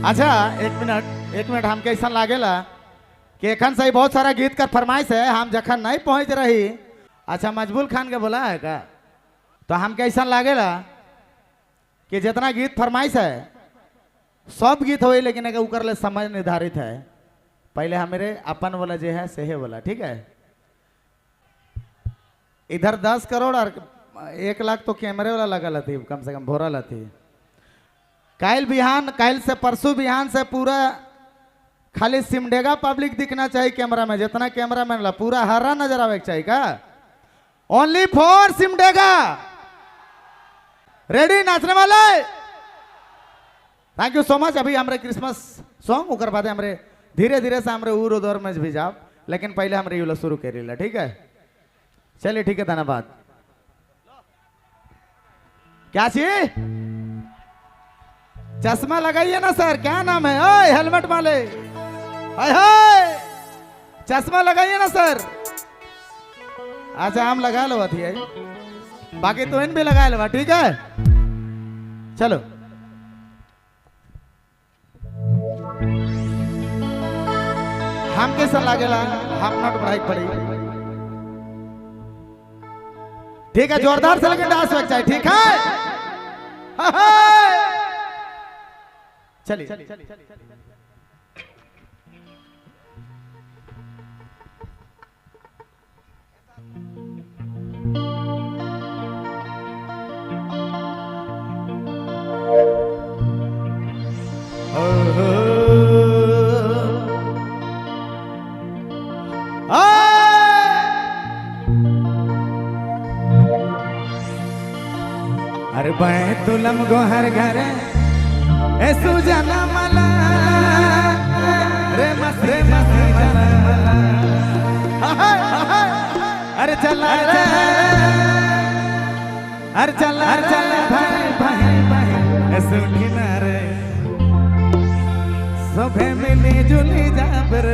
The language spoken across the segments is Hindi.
अच्छा एक मिनट हमके ऐसा लागेला कि एखन से ही बहुत सारा गीत का फरमाइश है, हम जखन नहीं पहुंच रही। अच्छा मजबूल खान के बोला है का, तो हमके ऐसा लागेला कि जितना गीत फरमाइश है सब गीत हो, लेकिन अगर उकर ले समय निर्धारित है। पहले हमारे अपन वाला जो है सेहे वाला, ठीक है। इधर 10 करोड़ और 1 लाख तो कैमरे वाला लगा थी, कम से कम भोरा थी। काल से परसों बिहान से पूरा खाली सिमडेगा पब्लिक दिखना चाहिए कैमरा में, जितना कैमरा मैन ला पूरा हरा नजर आवे चाहिए का। ओनली फॉर सिमडेगा, रेडी नाचने वाले। Thank you so much. अभी हमारे क्रिसमस सॉन्ग उकर बाद हमारे धीरे धीरे से हमारे उर दौर में भी जाओ, लेकिन पहले हमारे यूला शुरू करी, ठीक है। चलिए ठीक है, धन्यवाद। क्या चाहिए? चश्मा लगाइए ना सर, क्या नाम है? ओए हेलमेट वाले, हाय हाय, चश्मा लगाइए ना सर। अच्छा हम लगा लो थी, बाकी तो इन भी लगा लो, ठीक है। चलो हम कैसा लागेला, हम नोट बढ़ाई पड़ी, ठीक है। जोरदार से लेकिन डांस होना चाहिए, ठीक है। चलिए अरे बैतुलम गोहर घर ऐसु जना मला रे मस जना मला। अरे चला रे, अरे चला भाई भाई भाई ऐसु किनारे सभे मिली जुली जाबर।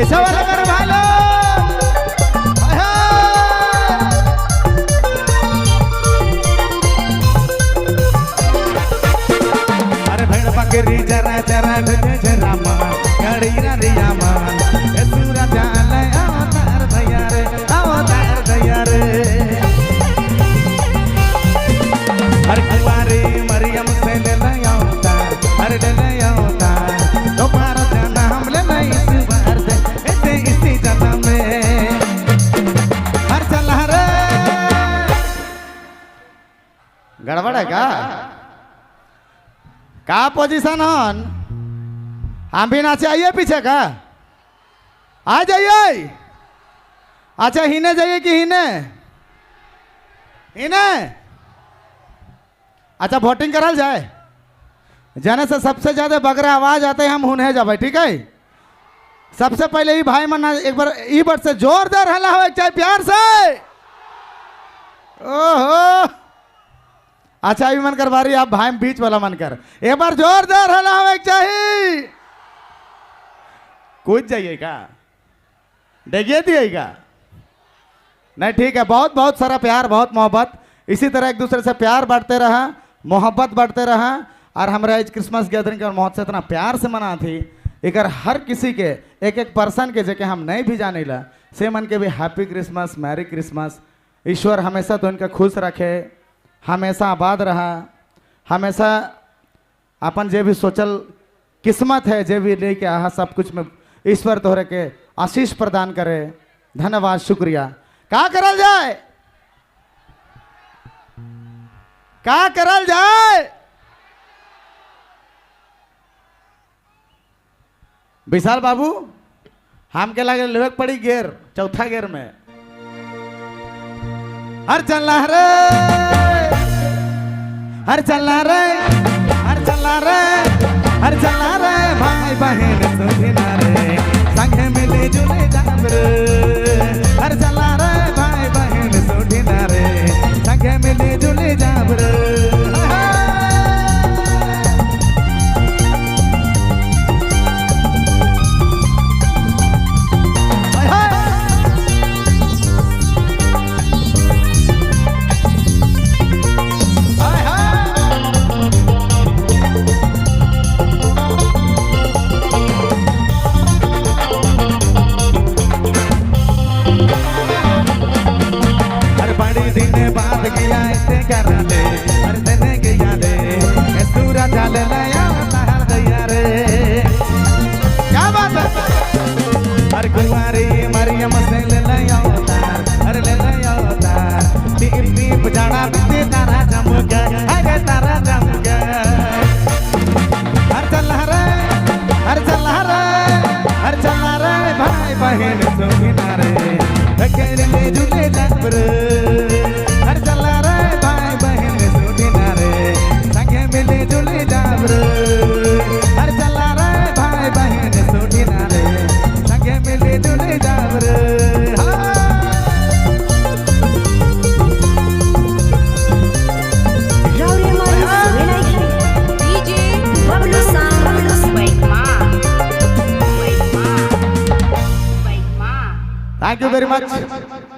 पैसा वाला मेरे भाई लोग अरे भेड़ बकरी जरा जरा जरा मान गड़ी रिया मान ए सूरज जाले अवतार भैया रे अवतार भैया रे हर कुंवारी मरियम से ले लया अवतार हर ले लया अवतार दोबारा जाना हम ले नहीं इस बार से ऐसे इसी जन्म में हर चला रे गड़बड़ है का पोजीशन हन हम भी नाचे आइए पीछे का आ जाइए अच्छा हिने जाइए कि हिने हिने अच्छा वोटिंग करल जाए जाने से सबसे ज्यादा बगरा आवाज आते हैं हम हुने जाए ठीक है सबसे पहले ही भाई मना एक बार ई बार से जोरदार हल्ला हो चाहे प्यार से ओहो अच्छा अभी मन कर बारी आप भाई बीच वाला मन कर एक बार जोरदार हल्ला हो चाहिए कूद जाइएगा डेगिए दिएगा नहीं ठीक है बहुत बहुत सारा प्यार बहुत मोहब्बत इसी तरह एक दूसरे से प्यार बांटते रहा मोहब्बत बांटते रहा और हमारा आज क्रिसमस गैदरिंग का महोत्सव इतना प्यार से मना थी एक हर किसी के एक पर्सन के जगह हम नहीं भी जाने ला से मन के भी हैप्पी क्रिसमस मैरी क्रिसमस ईश्वर हमेशा तो इनका खुश रखे हमेशा आबाद रहा हमेशा अपन जे भी सोचल किस्मत है जे भी लेके आहा सब कुछ में ईश्वर तोहरे के आशीष प्रदान करे धन्यवाद शुक्रिया का करल जाए का करल जाए विशाल बाबू हमके लगे लेवे पड़ी गेर चौथा गेर में हर चला रे हर चला रे हर चला रे हर चला रे भाई बहन सुधिना रे संगे मिले जुले जाब रे हर चला रे भाई बहन सुधिना रे संगे मिले जुले जाब रे कुंवारी मरियम से ले लया अवतार हर ले लया अवतार दीप दीप जाना बिते तारा चमक अरे तारा चमक हर चला रे हर चला रे हर चला रे भाई बहन सुनिना रे अकेले ले जुले जाबर हर चला रे भाई बहन सुनिना रे संगे मिले जुले जाबर हर चला रे भाई बहन सुनिना रे मिले जुले जाबर थैंक यू वेरी मच।